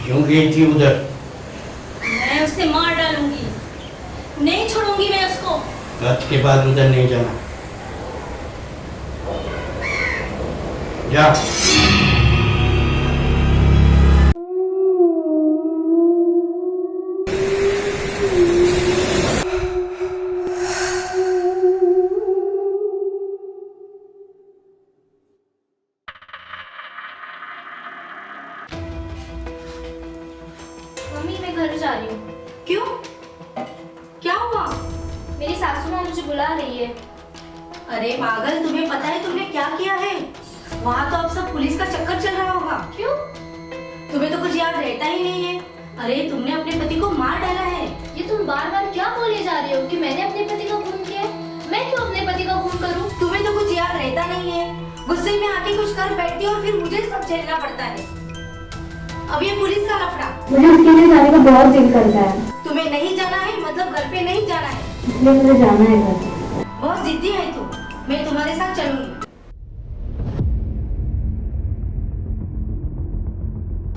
क्यों गई थी उधर? मैं उसे मार डालूंगी, नहीं छोड़ूंगी मैं उसको। आज के बाद उधर नहीं जाना। जा। मम्मी, मैं घर जा रही हूँ। क्यों? क्या हुआ? मेरी सासू माँ मुझे बुला रही है। अरे पागल, तुम्हें पता है तुमने क्या किया है? वहाँ तो अब सब पुलिस का चक्कर चल रहा होगा। क्यों? तुम्हें तो कुछ याद रहता ही नहीं है। अरे तुमने अपने पति को मार डाला है। ये तुम बार बार क्या बोले जा रहे हो कि मैंने अपने पति का खून किया है? मैं क्यों अपने पति का खून करूं? तुम्हें तो कुछ याद रहता नहीं है। गुस्से में आके कुछ कर बैठती हो और फिर मुझे सब झेलना पड़ता है। अब ये पुलिस का लफड़ा। मुझे उसके लिए जाने का बहुत दिल करता है, तुम्हें नहीं जाना है मतलब घर पे नहीं जाना है। इसलिए मुझे जाना है घर। बहुत जिद्दी है तू। मैं तुम्हारे साथ चलूंगी।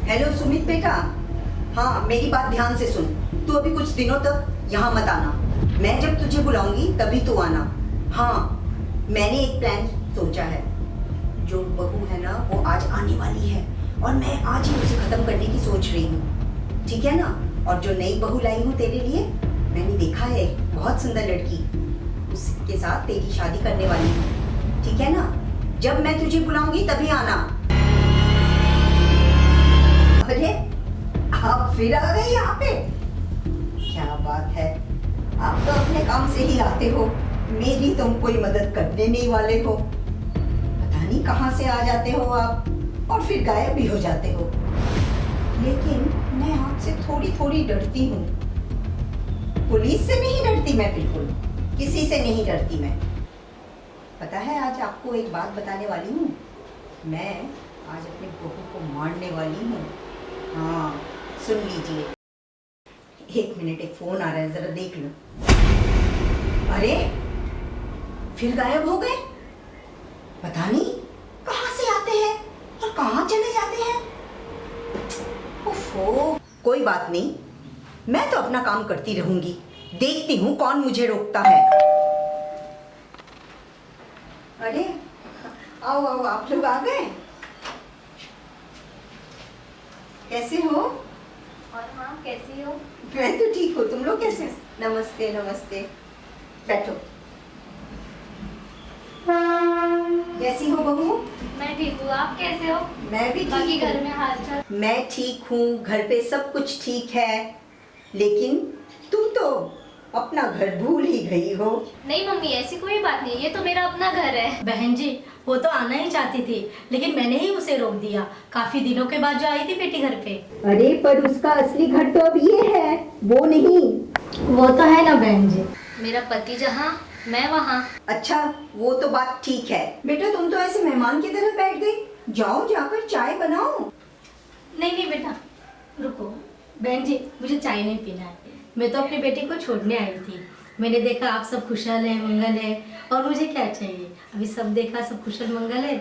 हेलो सुमित बेटा, हाँ मेरी बात ध्यान से सुन। तू अभी कुछ दिनों तक यहाँ मत आना। मैं जब तुझे बुलाऊंगी तभी तू आना। हाँ, मैंने एक प्लान सोचा है। जो बहू है ना वो आज आने वाली है और मैं आज ही उसे खत्म करने की सोच रही हूँ, ठीक है ना? और जो नई बहू लाई हूँ तेरे लिए, मैंने देखा है बहुत सुंदर लड़की, उसके साथ तेरी शादी करने वाली हूँ, ठीक है ना? जब मैं तुझे बुलाऊंगी तभी आना। अरे आप फिर आ गए यहाँ पे? क्या बात है, आप तो अपने काम से ही आते हो, मेरी तुम कोई मदद करने नहीं वाले हो। पता नहीं कहाँ से आ जाते हो आप। और फिर गायब भी हो जाते हो। लेकिन मैं आपसे थोड़ी थोड़ी डरती हूँ। पुलिस से नहीं डरती मैं, बिल्कुल किसी से नहीं डरती मैं। पता है आज आपको एक बात बताने वाली हूँ। मैं आज अपनी बहू को मारने वाली हूँ। हाँ सुन लीजिए। एक मिनट, एक फोन आ रहा है, जरा देख लो। अरे फिर गायब हो गए। पता नहीं कहाँ से आते हैं और कहाँ चले जाते हैं। ओफो, कोई बात नहीं, मैं तो अपना काम करती रहूंगी। देखती हूँ कौन मुझे रोकता है। अरे आओ आओ, आप लोग आ गए। कैसे हो? और हाँ, कैसी हो? मैं तो ठीक हूँ, तुम लोग कैसे? नमस्ते नमस्ते, बैठो। कैसी हो बहू? मैं ठीक हूँ, आप कैसे हो? मैं भी बाकी ठीक घर हूँ। में हालचाल? मैं ठीक हूँ, घर पे सब कुछ ठीक है। लेकिन तुम तो अपना घर भूल ही गई हो। नहीं मम्मी, ऐसी कोई बात नहीं, ये तो मेरा अपना घर है। बहन जी, वो तो आना ही चाहती थी, लेकिन मैंने ही उसे रोक दिया। काफी दिनों के बाद जो आई थी बेटी घर पे। अरे पर उसका असली घर तो अब ये है, वो नहीं। वो तो है ना बहन जी। मेरा पति जहाँ, मैं वहाँ। अच्छा वो तो बात ठीक है। बेटा तुम तो ऐसे मेहमान की तरह बैठ गई, जाओ जाकर चाय बनाओ। नहीं नहीं बेटा, रुको। बहन जी, मुझे चाय नहीं पीना है। मैं तो अपनी बेटी को छोड़ने आई थी। मैंने देखा आप सब खुशहाल है, मंगल है, और मुझे क्या चाहिए। अभी सब देखा, सब कुशल मंगल है,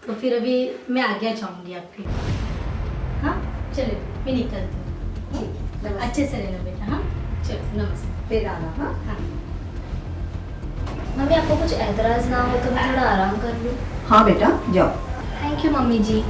तो फिर अभी मैं आज्ञा चाहूँगी आपकी। हाँ चलो, मैं निकलती हूँ। नमस्ते। अच्छे से रहना बेटा। हाँ चलो, नमस्ते। फिर आना। हाँ हाँ मम्मी, आपको कुछ एतराज ना हो तो मैं थोड़ा आराम कर लूँ? हाँ बेटा जाओ। Thank you mummy ji.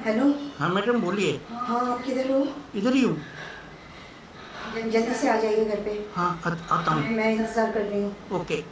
Hello. हाँ मैडम बोलिए। हाँ आप किधर हो? इधर ही हूँ। जल्दी से आ जाइए घर पे। हाँ आता हूँ। मैं इंतजार कर रही हूँ। ओके।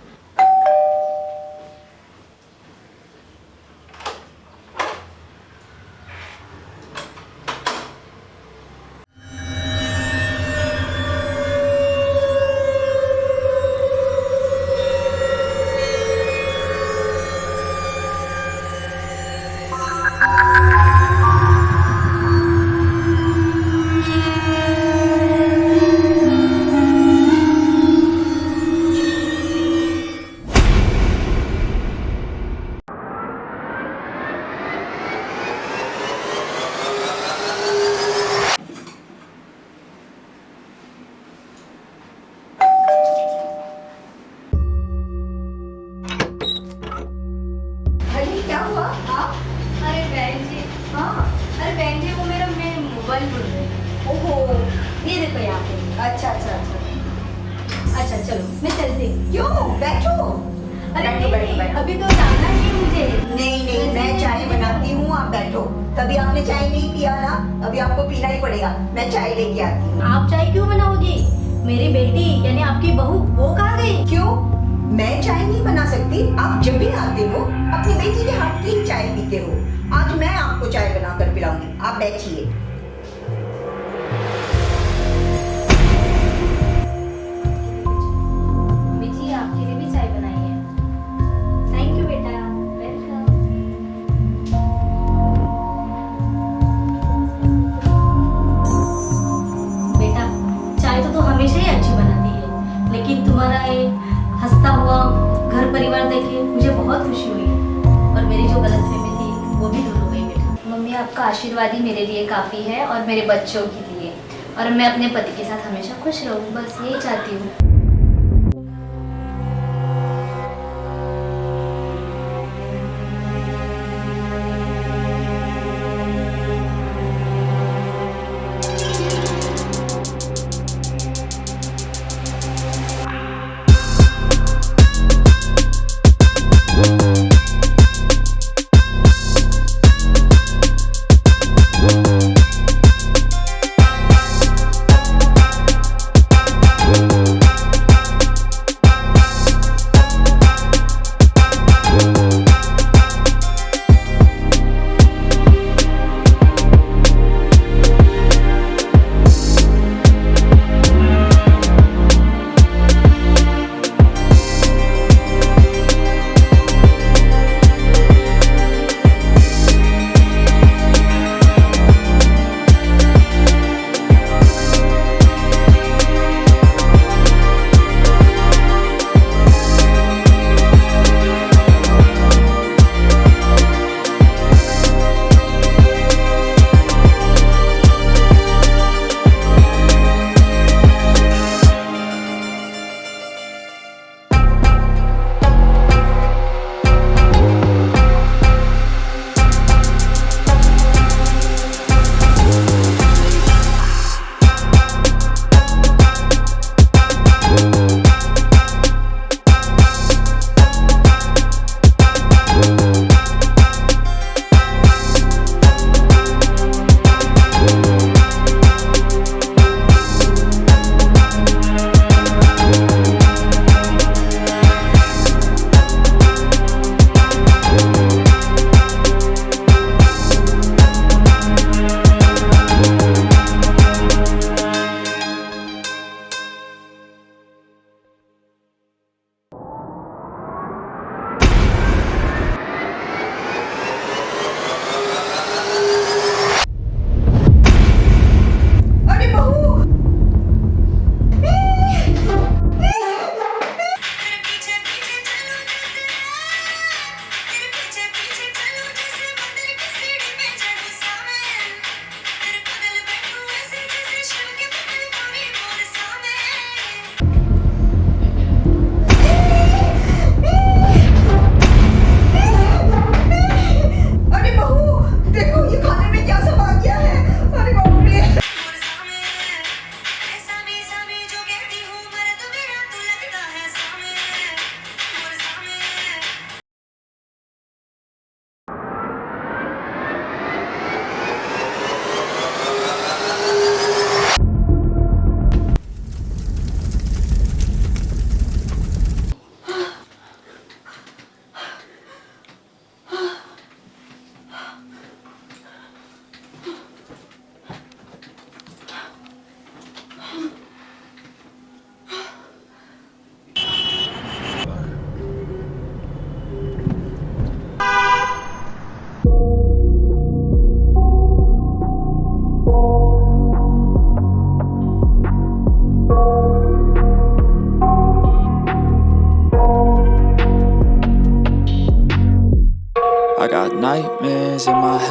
अरे क्या हुआ आप? अरे बहन जी, हाँ। अरे बहन जी वो मेरा मैं मोबाइल भूल गई। ओहो। ये देखो यहाँ पे। अच्छा अच्छा अच्छा। अच्छा चलो मैं चलती हूँ। क्यों? बैठो। अरे बैठो, नहीं, बैठो, नहीं, बैठो। अभी तो जाना ही है मुझे। नहीं नहीं, मैं चाय बनाती हूँ, आप बैठो। कभी आपने चाय नहीं पिया ना, अभी आपको पीना ही पड़ेगा। मैं चाय लेके आती हूँ। आप चाय क्यों बनाओगी? मेरी बेटी यानी आपकी बहू वो कहाँ गई? क्यों? मैं चाय नहीं बना सकती? आप जब भी आते हो अपनी बेटी के हाथ की ही चाय पीते हो। आज मैं आपको चाय बनाकर पिलाऊंगी, आप बैठिए। जी आपके लिए भी चाय बनाई है। थैंक यू बेटा। वेलकम। बेटा चाय तो तू हमेशा ही अच्छी बनाती है, लेकिन तुम्हारा ये हंसता हुआ घर परिवार देखे मुझे बहुत खुशी हुई और मेरी जो गलतफहमी थी वो भी दूर हो गई बेटा। मम्मी आपका आशीर्वाद ही मेरे लिए काफ़ी है और मेरे बच्चों के लिए, और मैं अपने पति के साथ हमेशा खुश रहूँ, बस यही चाहती हूँ।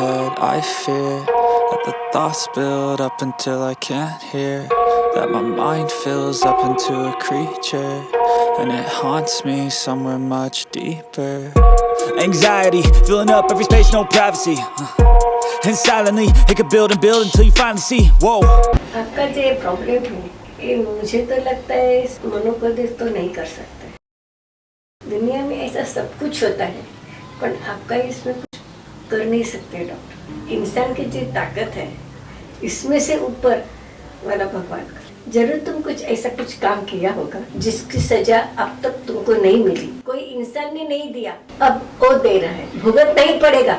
head, I fear that the thoughts build up until I can't hear, that my mind fills up into a creature, and it haunts me somewhere much deeper. Anxiety, filling up every space, no privacy, and silently, it can build and build until you finally see, whoa. आपका जो problem है ये मुझे तो लगता है इस मनोपदेश तो नहीं कर सकते। दुनिया में ऐसा सब कुछ होता है पर आपका इसमें कुछ कर नहीं सकते डॉक्टर। इंसान की जो ताकत है इसमें से ऊपर वाला भगवान का जरूर तुम कुछ ऐसा कुछ काम किया होगा जिसकी सजा अब तक तुमको नहीं मिली, कोई इंसान ने नहीं दिया, अब वो दे रहा है, भुगत नहीं पड़ेगा।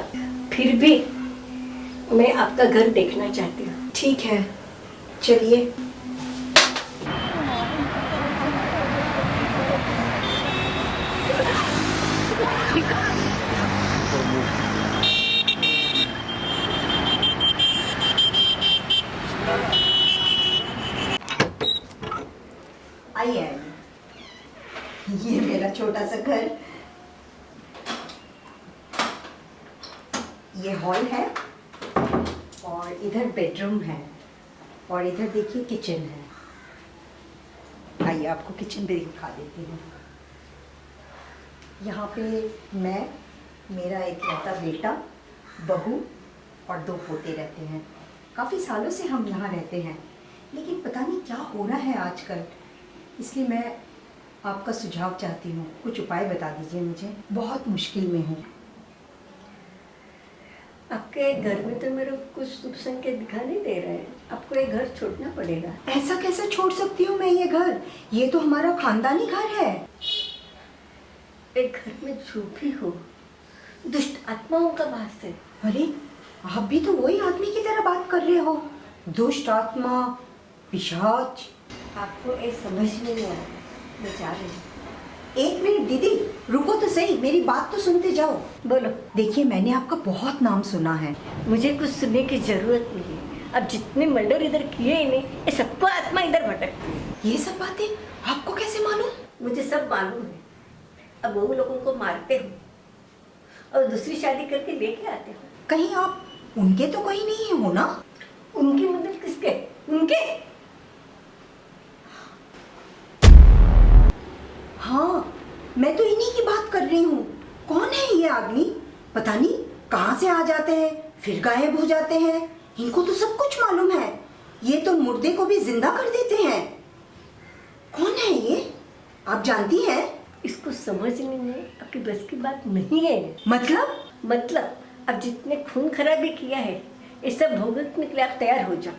फिर भी मैं आपका घर देखना चाहती हूँ। ठीक है, चलिए। आइए, ये मेरा छोटा सा घर, ये हॉल है और इधर बेडरूम है और इधर देखिए किचन है। आइए आपको किचन भी दिखा देती हूँ। यहाँ पे मैं, मेरा इकलौता बेटा, बहू और 2 पोते रहते हैं। काफ़ी सालों से हम यहाँ रहते हैं, लेकिन पता नहीं क्या हो रहा है आजकल, इसलिए मैं आपका सुझाव चाहती हूँ। कुछ उपाय बता दीजिए मुझे, बहुत मुश्किल में हूँ। आपके घर में तो मेरे को कुछ शुभ संकेत दिखा नहीं दे रहे हैं, आपको ये घर छोड़ना पड़ेगा। ऐसा कैसे छोड़ सकती हूँ मैं ये घर? ये तो हमारा खानदानी घर है। एक घर में जो भी हो दुष्ट आत्माओं का वास है। अरे आप भी तो वही आदमी की तरह बात कर रहे हो, दुष्ट आत्मा, पिशाच। आपको ये समझ में नहीं आ रहा, मैं जा रही हूँ। 1 मिनट दीदी, रुको तो सही, मेरी बात तो सुनते जाओ। बोलो। देखिए मैंने आपका बहुत नाम सुना है। मुझे कुछ सुनने की जरूरत नहीं है। अब जितने मर्डर इधर किए इन्हें, ये सबको आत्मा इधर भटकती है। ये सब बातें आपको कैसे मालूम? मुझे सब मालूम है। अब वो लोगों को मारते हो और दूसरी शादी करके लेके आते हो। कहीं आप उनके तो कहीं नहीं हो ना? उनकी मदद किसके? उनके? हाँ, मैं तो इन्हीं की बात कर रही हूँ। कौन है ये आदमी? पता नहीं कहाँ से आ जाते हैं फिर गायब हो जाते हैं। इनको तो सब कुछ मालूम है। ये तो मुर्दे को भी जिंदा कर देते हैं। कौन है ये, आप जानती हैं? इसको समझने में आपकी बस की बात नहीं है। मतलब अब जितने खून खराबी किया है ये सब भुगतने के लिए आप तैयार हो जाओ।